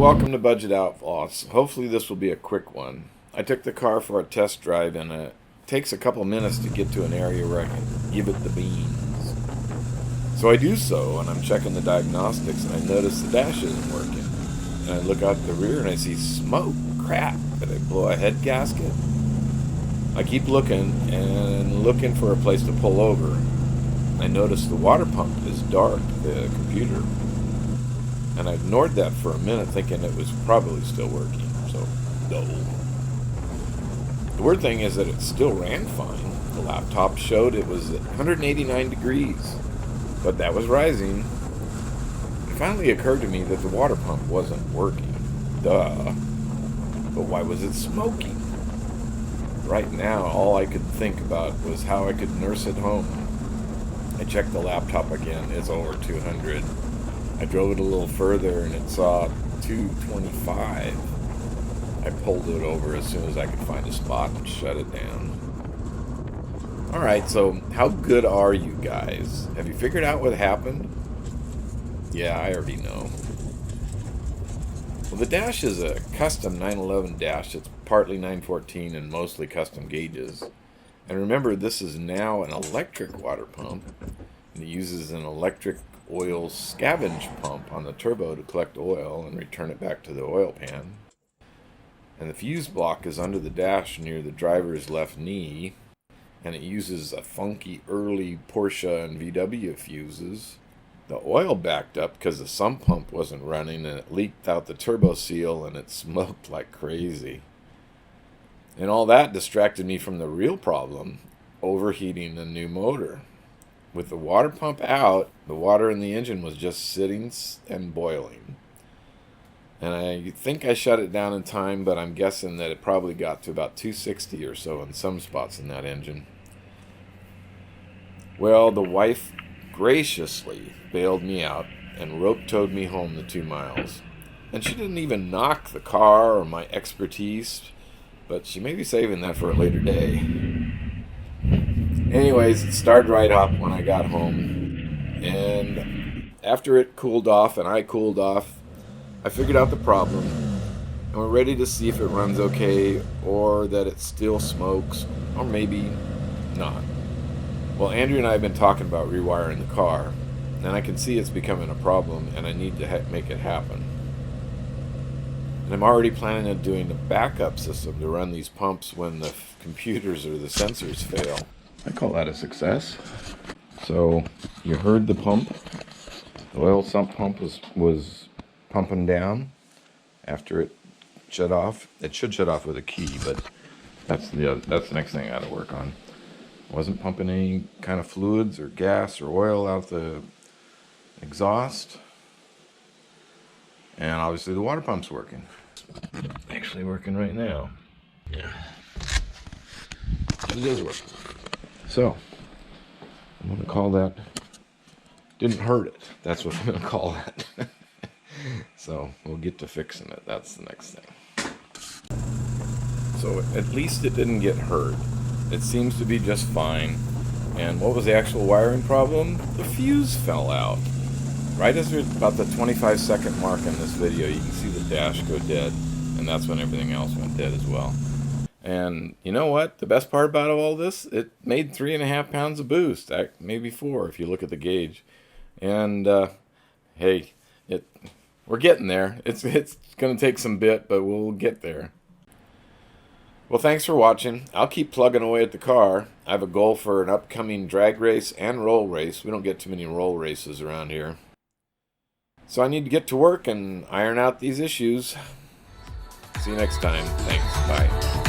welcome to Budget Outlaws. Hopefully this will be a quick one. I took the car for a test drive and it takes a couple minutes to get to an area where I can give it the beans. So I do so, and I'm checking the diagnostics, and I notice the dash isn't working. And I look out the rear and I see smoke. Crap, did I blow a head gasket? I keep looking and looking for a place to pull over. I notice the water pump is dark, the computer. And I ignored that for a minute, thinking it was probably still working, so no. The weird thing is that it still ran fine. The laptop showed it was at 189 degrees, but that was rising. It finally occurred to me that the water pump wasn't working. Duh. But why was it smoking? Right now, all I could think about was how I could nurse it home. I checked the laptop again. It's over 200. I drove it a little further and it saw 225. I pulled it over as soon as I could find a spot and shut it down. Alright, so how good are you guys? Have you figured out what happened? Yeah, I already know. Well, the dash is a custom 911 dash. It's partly 914 and mostly custom gauges. And remember, this is now an electric water pump. And it uses an electric oil scavenge pump on the turbo to collect oil and return it back to the oil pan. And the fuse block is under the dash near the driver's left knee, and it uses a funky early Porsche and VW fuses. The oil backed up because the sump pump wasn't running, and it leaked out the turbo seal and it smoked like crazy. And all that distracted me from the real problem, overheating the new motor. With the water pump out, the water in the engine was just sitting and boiling. And I think I shut it down in time, but I'm guessing that it probably got to about 260 or so in some spots in that engine. Well, the wife graciously bailed me out and rope-towed me home the 2 miles. And she didn't even knock the car or my expertise, but she may be saving that for a later day. Anyways, it started right up when I got home, and after it cooled off and I cooled off, I figured out the problem, and we're ready to see if it runs okay, or that it still smokes, or maybe not. Well, Andrew and I have been talking about rewiring the car, and I can see it's becoming a problem, and I need to make it happen. And I'm already planning on doing a backup system to run these pumps when the computers or the sensors fail. I call that a success. So you heard the pump. The oil sump pump was pumping down after it shut off. It should shut off with a key, but that's the next thing I got to work on. Wasn't pumping any kind of fluids or gas or oil out the exhaust. And obviously the water pump's working. Actually working right now. Yeah. It is working. So, I'm going to call that, didn't hurt it. That's what I'm going to call that. So, we'll get to fixing it. That's the next thing. So, at least it didn't get hurt. It seems to be just fine. And what was the actual wiring problem? The fuse fell out. Right as we're about the 25-second mark in this video, you can see the dash go dead. And that's when everything else went dead as well. And you know what? The best part about all this, it made 3.5 pounds of boost. Maybe 4 if you look at the gauge. And hey, we're getting there. It's going to take some bit, but we'll get there. Well, thanks for watching. I'll keep plugging away at the car. I have a goal for an upcoming drag race and roll race. We don't get too many roll races around here. So I need to get to work and iron out these issues. See you next time. Thanks. Bye.